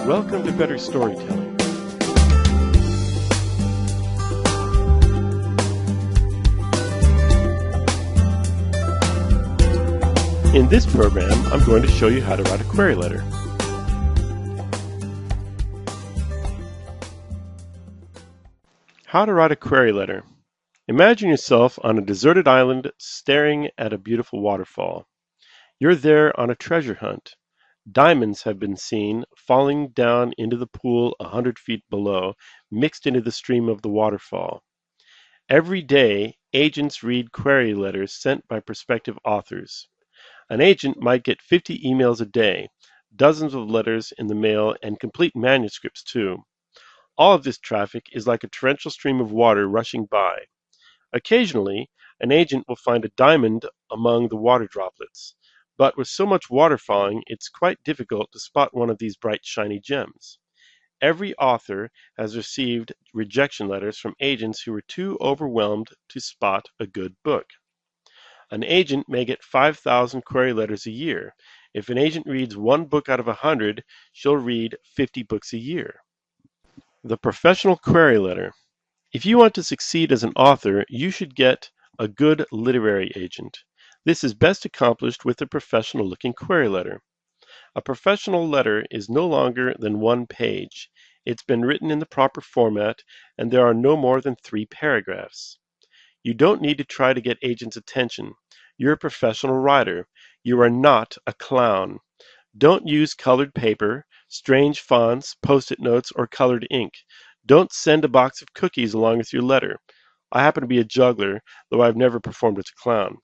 Welcome to Better Storytelling. In this program, I'm going to show you how to write a query letter. How to write a query letter. Imagine yourself on a deserted island staring at a beautiful waterfall. You're there on a treasure hunt. Diamonds have been seen falling down into the pool 100 feet below, mixed into the stream of the waterfall. Every day, agents read query letters sent by prospective authors. An agent might get 50 emails a day, dozens of letters in the mail, and complete manuscripts too. All of this traffic is like a torrential stream of water rushing by. Occasionally, an agent will find a diamond among the water droplets, but with so much water falling, it's quite difficult to spot one of these bright, shiny gems. Every author has received rejection letters from agents who were too overwhelmed to spot a good book. An agent may get 5,000 query letters a year. If an agent reads one book out of 100, she'll read 50 books a year. The professional query letter. If you want to succeed as an author, you should get a good literary agent. This is best accomplished with a professional-looking query letter. A professional letter is no longer than one page. It's been written in the proper format, and there are no more than 3 paragraphs. You don't need to try to get agents' attention. You're a professional writer. You are not a clown. Don't use colored paper, strange fonts, post-it notes, or colored ink. Don't send a box of cookies along with your letter. I happen to be a juggler, though I've never performed as a clown.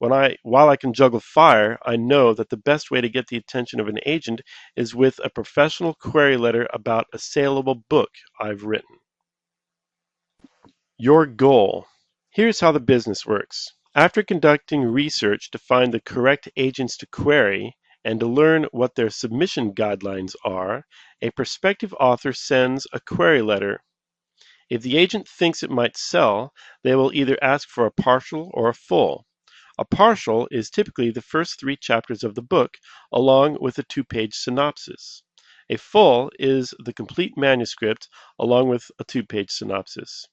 While I can juggle fire, I know that the best way to get the attention of an agent is with a professional query letter about a saleable book I've written. Your goal. Here's how the business works. After conducting research to find the correct agents to query and to learn what their submission guidelines are, a prospective author sends a query letter. If the agent thinks it might sell, they will either ask for a partial or a full. A partial is typically the first 3 chapters of the book, along with a 2-page synopsis. A full is the complete manuscript, along with a 2-page synopsis.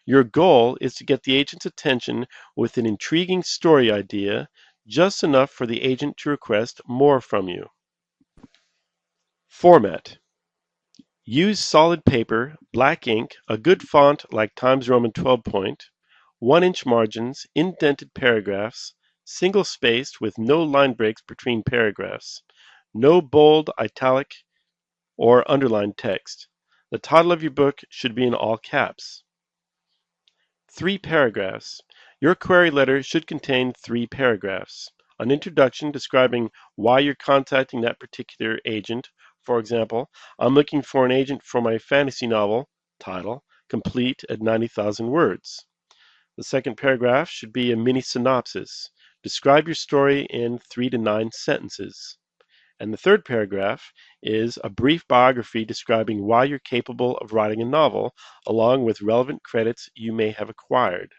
Your goal is to get the agent's attention with an intriguing story idea, just enough for the agent to request more from you. Format. Use solid paper, black ink, a good font like Times Roman 12-point, 1-inch margins, indented paragraphs, single-spaced with no line breaks between paragraphs, no bold, italic, or underlined text. The title of your book should be in all caps. 3 paragraphs. Your query letter should contain 3 paragraphs. An introduction describing why you're contacting that particular agent. For example, I'm looking for an agent for my fantasy novel, title, complete at 90,000 words. The second paragraph should be a mini synopsis. Describe your story in 3 to 9 sentences. And the third paragraph is a brief biography describing why you're capable of writing a novel, along with relevant credits you may have acquired.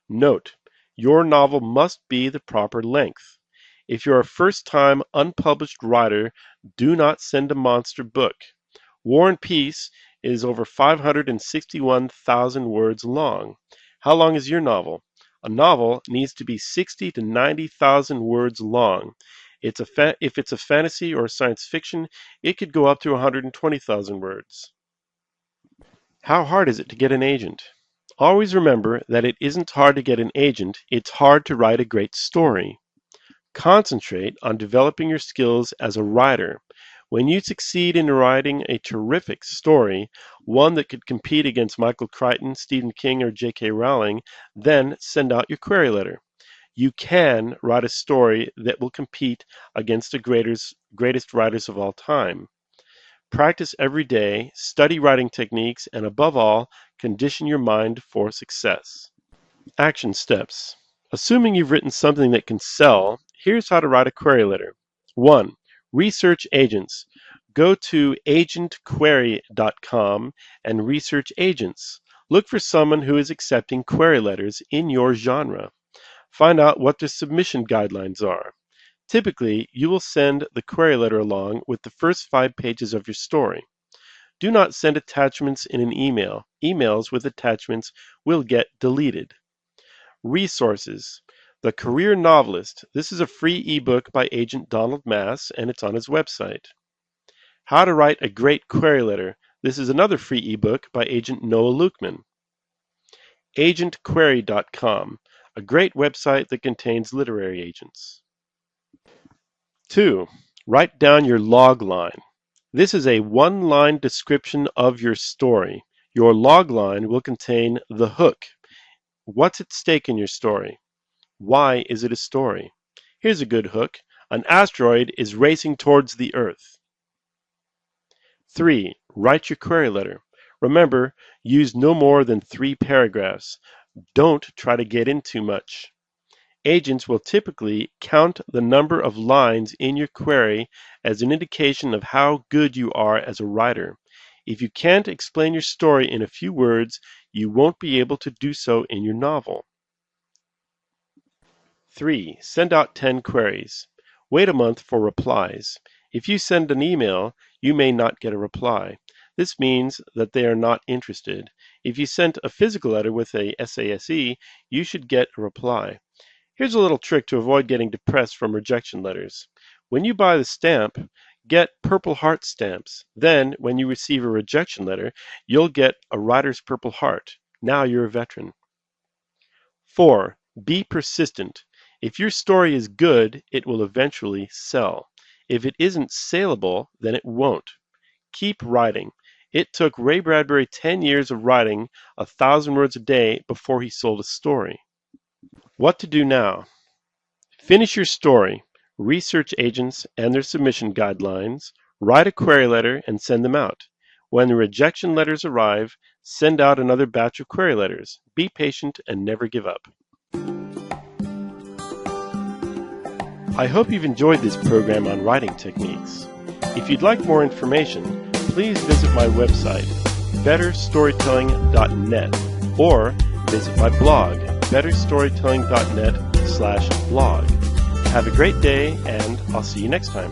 Note, your novel must be the proper length. If you're a first-time unpublished writer, do not send a monster book. War and Peace is over 561,000 words long. How long is your novel? A novel needs to be 60 to 90,000 words long. If it's a fantasy or science fiction, it could go up to 120,000 words. How hard is it to get an agent? Always remember that it isn't hard to get an agent, it's hard to write a great story. Concentrate on developing your skills as a writer. When you succeed in writing a terrific story, one that could compete against Michael Crichton, Stephen King, or J.K. Rowling, then send out your query letter. You can write a story that will compete against the greatest writers of all time. Practice every day, study writing techniques, and above all, condition your mind for success. Action steps. Assuming you've written something that can sell, here's how to write a query letter. 1. Research agents. Go to agentquery.com and research agents. Look for someone who is accepting query letters in your genre. Find out what their submission guidelines are. Typically, you will send the query letter along with the first 5 pages of your story. Do not send attachments in an email. Emails with attachments will get deleted. Resources. The Career Novelist. This is a free ebook by Agent Donald Maass, and it's on his website. How to Write a Great Query Letter. This is another free ebook by Agent Noah Lukeman. AgentQuery.com, a great website that contains literary agents. 2. Write down your log line. This is a one-line description of your story. Your log line will contain the hook. What's at stake in your story? Why is it a story? Here's a good hook. An asteroid is racing towards the Earth. 3. Write your query letter. Remember, use no more than 3 paragraphs. Don't try to get in too much. Agents will typically count the number of lines in your query as an indication of how good you are as a writer. If you can't explain your story in a few words, you won't be able to do so in your novel. 3. Send out 10 queries. Wait a month for replies. If you send an email, you may not get a reply. This means that they are not interested. If you sent a physical letter with a SASE, you should get a reply. Here's a little trick to avoid getting depressed from rejection letters. When you buy the stamp, get Purple Heart stamps. Then, when you receive a rejection letter, you'll get a writer's Purple Heart. Now you're a veteran. 4. Be persistent. If your story is good, it will eventually sell. If it isn't saleable, then it won't. Keep writing. It took Ray Bradbury 10 years of writing 1,000 words a day before he sold a story. What to do now? Finish your story. Research agents and their submission guidelines. Write a query letter and send them out. When the rejection letters arrive, send out another batch of query letters. Be patient and never give up. I hope you've enjoyed this program on writing techniques. If you'd like more information, please visit my website, betterstorytelling.net, or visit my blog, betterstorytelling.net/blog. Have a great day, and I'll see you next time.